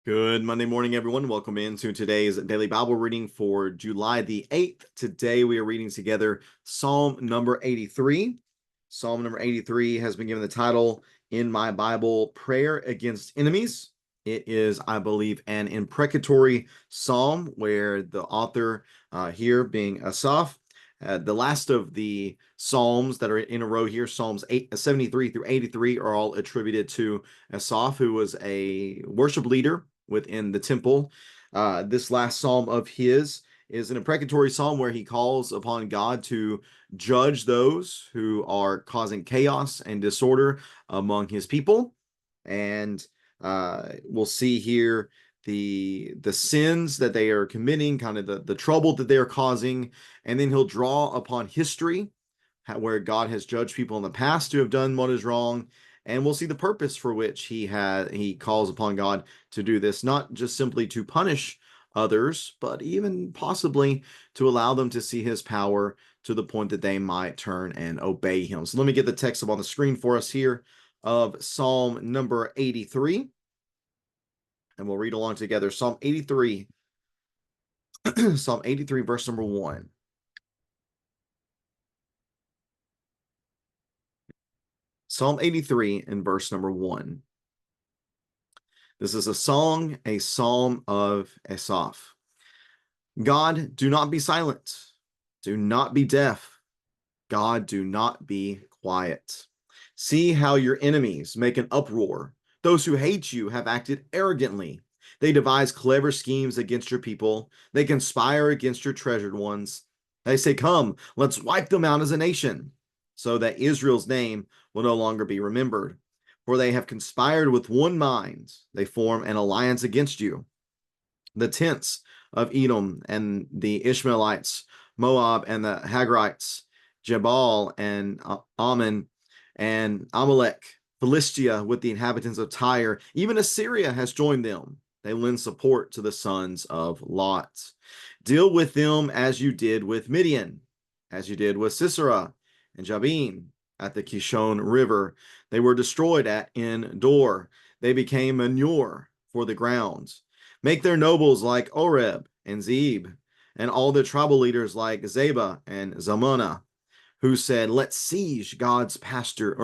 Good Monday morning, everyone. Welcome into today's daily Bible reading for July the 8th. Today we are reading together Psalm number 83. Psalm number 83 has been given the title in my Bible, Prayer Against Enemies. It is, I believe, an imprecatory psalm where the author here being Asaph, the last of the psalms that are in a row here, Psalms 73 through 83, are all attributed to Asaph, who was a worship leader within the temple. This last psalm of his is an imprecatory psalm where he calls upon God to judge those who are causing chaos and disorder among his people. And we'll see here the sins that they are committing, kind of the trouble that they are causing, and then he'll draw upon history where God has judged people in the past who have done what is wrong, and we'll see the purpose for which he calls upon God to do this, not just simply to punish others, but even possibly to allow them to see his power to the point that they might turn and obey him. So let me get the text up on the screen for us here of Psalm number 83, and we'll read along together. Psalm 83, Psalm 83, verse number 1. Psalm 83 and verse number 1. This is a psalm of Asaph. God, do not be silent. Do not be deaf. God, do not be quiet. See how your enemies make an uproar. Those who hate you have acted arrogantly. They devise clever schemes against your people. They conspire against your treasured ones. They say, come, let's wipe them out as a nation, so that Israel's name will no longer be remembered. For they have conspired with one mind. They form an alliance against you. The tents of Edom and the Ishmaelites, Moab and the Hagrites, Jebal and Ammon and Amalek, Philistia with the inhabitants of Tyre. Even Assyria has joined them. They lend support to the sons of Lot. Deal with them as you did with Midian, as you did with Sisera and Jabin at the Kishon River. They were destroyed at En-dor. They became manure for the ground. Make their nobles like Oreb and Zeeb, and all their tribal leaders like Zeba and Zalmunna, who said, let's seize God's pastures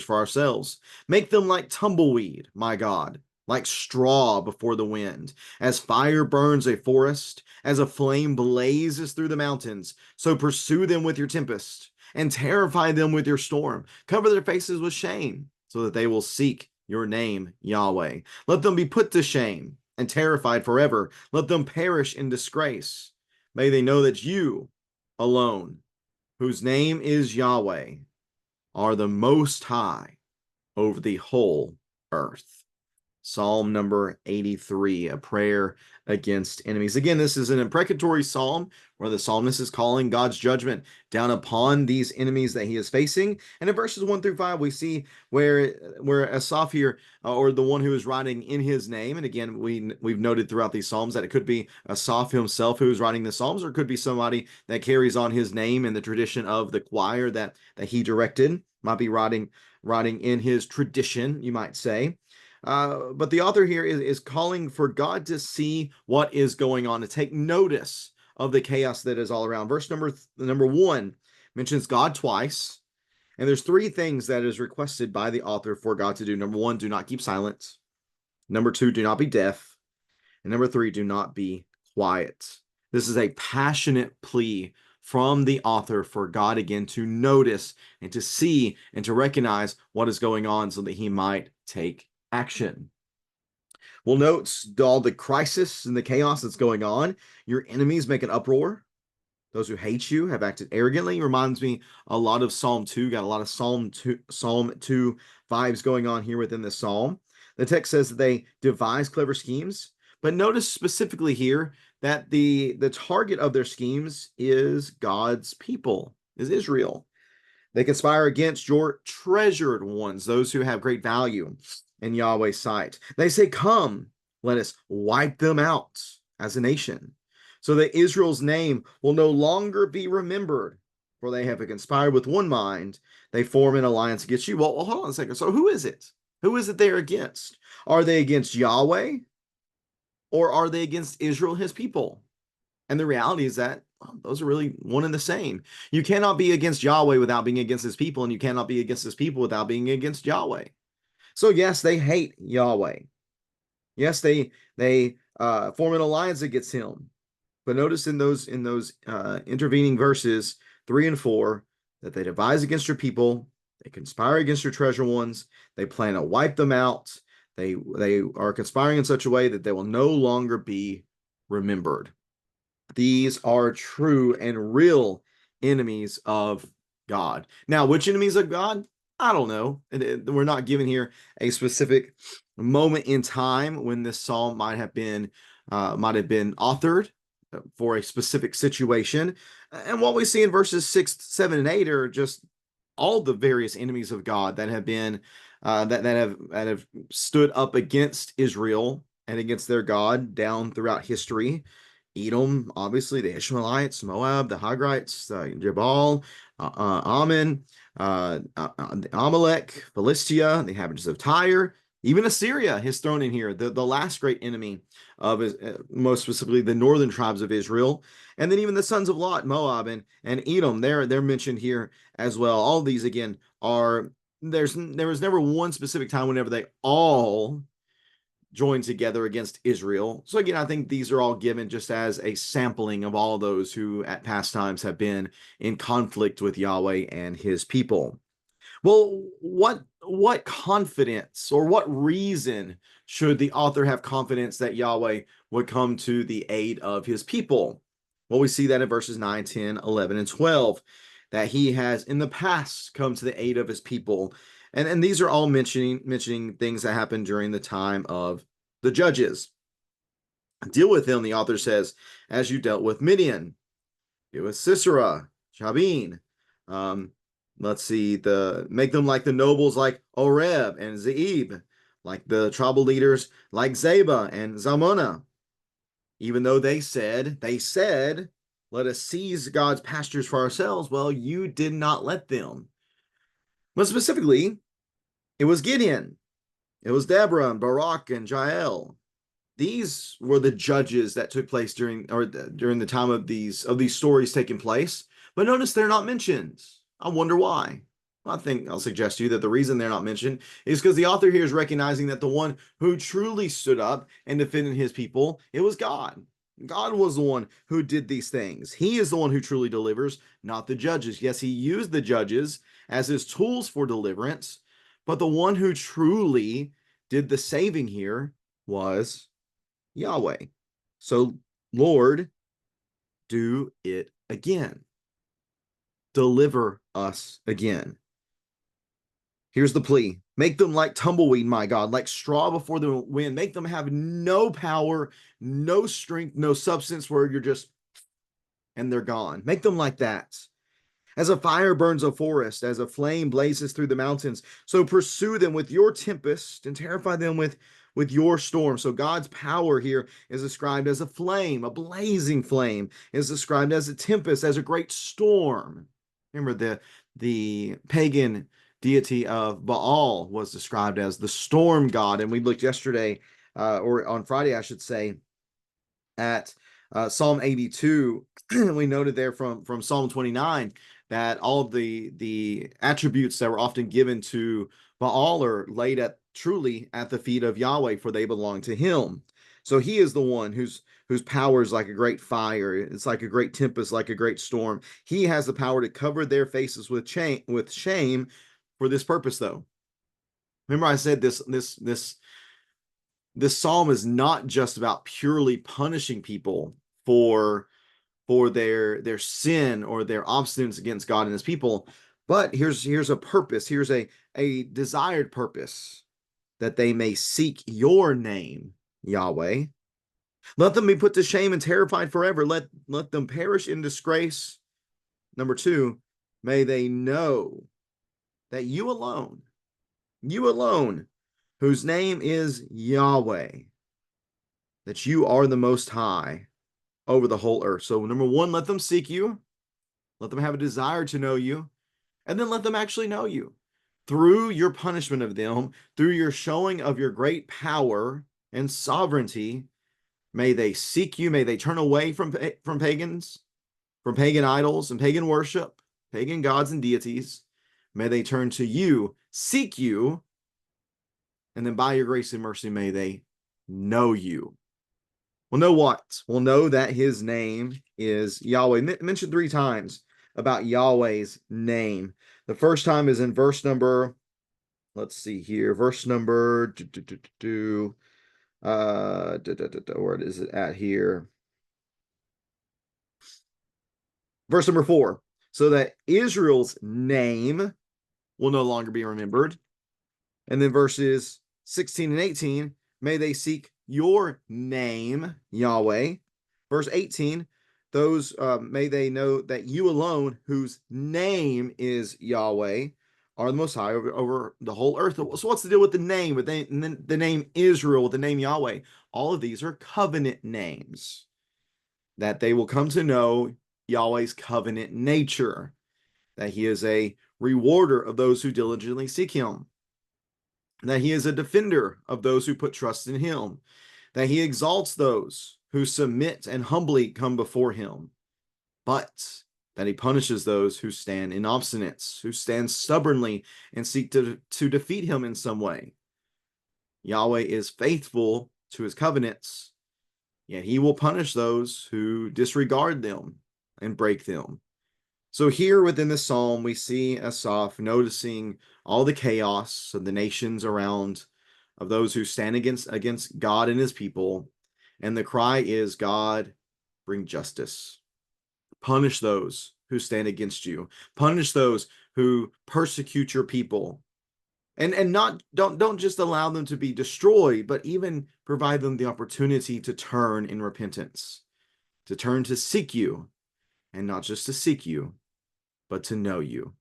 for ourselves. Make them like tumbleweed, my God, like straw before the wind. As fire burns a forest, as a flame blazes through the mountains, so pursue them with your tempest and terrify them with your storm. Cover their faces with shame so that they will seek your name, Yahweh. Let them be put to shame and terrified forever. Let them perish in disgrace. May they know that you alone, whose name is Yahweh, are the most high over the whole earth. Psalm number 83, a prayer against enemies. Again, this is an imprecatory psalm where the psalmist is calling God's judgment down upon these enemies that he is facing. And in verses 1 through 5, we see where Asaph here, or the one who is writing in his name, and again, we've noted throughout these psalms that it could be Asaph himself who is writing the psalms, or it could be somebody that carries on his name in the tradition of the choir that he directed, might be writing in his tradition, you might say. But the author here is calling for God to see what is going on, to take notice of the chaos that is all around. Verse number 1 mentions God twice, and there's three things that is requested by the author for God to do. Number 1, do not keep silent. Number 2, do not be deaf. And number 3, do not be quiet. This is a passionate plea from the author for God again to notice and to see and to recognize what is going on so that he might take action. We'll note all the crisis and the chaos that's going on. Your enemies make an uproar. Those who hate you have acted arrogantly. Reminds me a lot of Psalm 2. Got a lot of Psalm 2 vibes going on here within the psalm. The text says that they devise clever schemes, but notice specifically here that the target of their schemes is God's people, is Israel. They conspire against your treasured ones, those who have great value in Yahweh's sight. They say, come, let us wipe them out as a nation, so that Israel's name will no longer be remembered, for they have conspired with one mind. They form an alliance against you. Well, hold on a second. So who is it Who is it they're against? Are they against Yahweh, or are they against Israel, his people? And the reality is that those are really one and the same. You cannot be against Yahweh without being against his people, and you cannot be against his people without being against Yahweh. So yes, they hate Yahweh. Yes, they form an alliance against him. But notice in those intervening verses 3 and 4 that they devise against your people, they conspire against your treasure ones, they plan to wipe them out. They are conspiring in such a way that they will no longer be remembered. These are true and real enemies of God. Now, which enemies of God? I don't know. We're not given here a specific moment in time when this psalm might have been authored for a specific situation. And what we see in verses 6, 7, and 8 are just all the various enemies of God that have been that have stood up against Israel and against their God down throughout history. Edom, obviously, the Ishmaelites, Moab, the Hagrites, Jabal, Ammon, Amalek, Philistia, the inhabitants of Tyre, even Assyria is thrown in here, the last great enemy of most specifically the northern tribes of Israel. And then even the sons of Lot, Moab, and Edom, they're mentioned here as well. All of these, again, are there was never one specific time whenever they all joined together against Israel. So again, I think these are all given just as a sampling of all those who at past times have been in conflict with Yahweh and his people. Well, what confidence or what reason should the author have confidence that Yahweh would come to the aid of his people? Well, we see that in verses 9, 10, 11, and 12, that he has in the past come to the aid of his people. And these are all mentioning things that happened during the time of the judges. Deal with them, the author says, as you dealt with Midian. Deal with Sisera, Jabin. Let's see, make them like the nobles like Oreb and Zeeb, like the tribal leaders like Zeba and Zalmunna. Even though they said, let us seize God's pastures for ourselves. Well, you did not let them. But specifically, it was Gideon, it was Deborah and Barak and Jael. These were the judges that took place during the time of these stories taking place. But notice they're not mentioned. I wonder why. I think I'll suggest to you that the reason they're not mentioned is because the author here is recognizing that the one who truly stood up and defended his people, it was God. God was the one who did these things. He is the one who truly delivers, not the judges. Yes, he used the judges as his tools for deliverance, but the one who truly did the saving here was Yahweh. So, Lord, do it again. Deliver us again. Here's the plea. Make them like tumbleweed, my God, like straw before the wind. Make them have no power, no strength, no substance, where you're just, and they're gone. Make them like that. As a fire burns a forest, as a flame blazes through the mountains, so pursue them with your tempest and terrify them with your storm. So God's power here is described as a flame, a blazing flame, is described as a tempest, as a great storm. Remember, the pagan deity of Baal was described as the storm god, and we looked yesterday, or on Friday, I should say, at Psalm 82. We noted there from Psalm 29 that all of the attributes that were often given to Baal are laid truly at the feet of Yahweh, for they belong to him. So he is the one whose power is like a great fire. It's like a great tempest, like a great storm. He has the power to cover their faces with shame for this purpose, though. Remember, I said this psalm is not just about purely punishing people for their sin or their obstinance against God and his people, but here's a purpose. Here's a desired purpose, that they may seek your name, Yahweh. Let them be put to shame and terrified forever. Let them perish in disgrace. Number 2, may they know that you alone, whose name is Yahweh, that you are the Most High over the whole earth. So number 1, let them seek you. Let them have a desire to know you. And then let them actually know you. through your punishment of them, through your showing of your great power and sovereignty, may they seek you, may they turn away from pagans, from pagan idols and pagan worship, pagan gods and deities. May they turn to you, seek you, and then by your grace and mercy, may they know you. Well, know what? We'll know that his name is Yahweh. Mentioned 3 times about Yahweh's name. The first time is in verse number, let's see here, verse number, where is it at here? Verse number 4. So that Israel's name will no longer be remembered. And then verses 16 and 18, may they seek your name, Yahweh. Verse 18, those may they know that you alone, whose name is Yahweh, are the most high over the whole earth. So what's the deal with the name, with the name Israel, with the name Yahweh? All of these are covenant names, that they will come to know Yahweh's covenant nature, that he is a rewarder of those who diligently seek him, that he is a defender of those who put trust in him, that he exalts those who submit and humbly come before him, but that he punishes those who stand in obstinance, who stand stubbornly and seek to defeat him in some way. Yahweh is faithful to his covenants, yet he will punish those who disregard them and break them. So here within the psalm, we see Asaph noticing all the chaos of the nations around, of those who stand against God and his people. And the cry is, God, bring justice. Punish those who stand against you. Punish those who persecute your people. And don't just allow them to be destroyed, but even provide them the opportunity to turn in repentance, to turn to seek you, and not just to seek you, but to know you.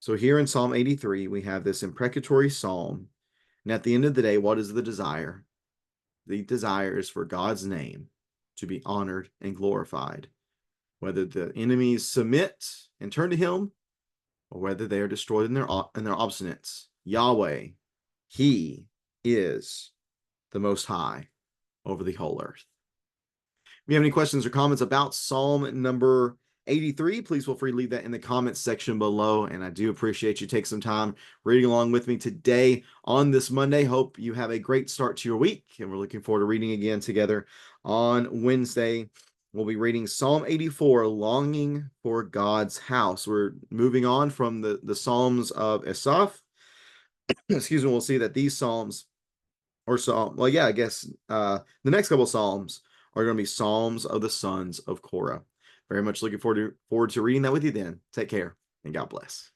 So here in Psalm 83, we have this imprecatory psalm. And at the end of the day, what is the desire? The desire is for God's name to be honored and glorified, whether the enemies submit and turn to him, or whether they are destroyed in their obstinance. Yahweh, he is the Most High over the whole earth. If you have any questions or comments about Psalm number 83, please feel free to leave that in the comments section below. And I do appreciate you take some time reading along with me today on this Monday. Hope you have a great start to your week. And we're looking forward to reading again together on Wednesday. We'll be reading Psalm 84, Longing for God's House. We're moving on from the Psalms of Asaph. Excuse me, we'll see that these Psalms, or Psalm, well, yeah, I guess the next couple Psalms are going to be Psalms of the sons of Korah. Very much looking forward to reading that with you then. Take care and God bless.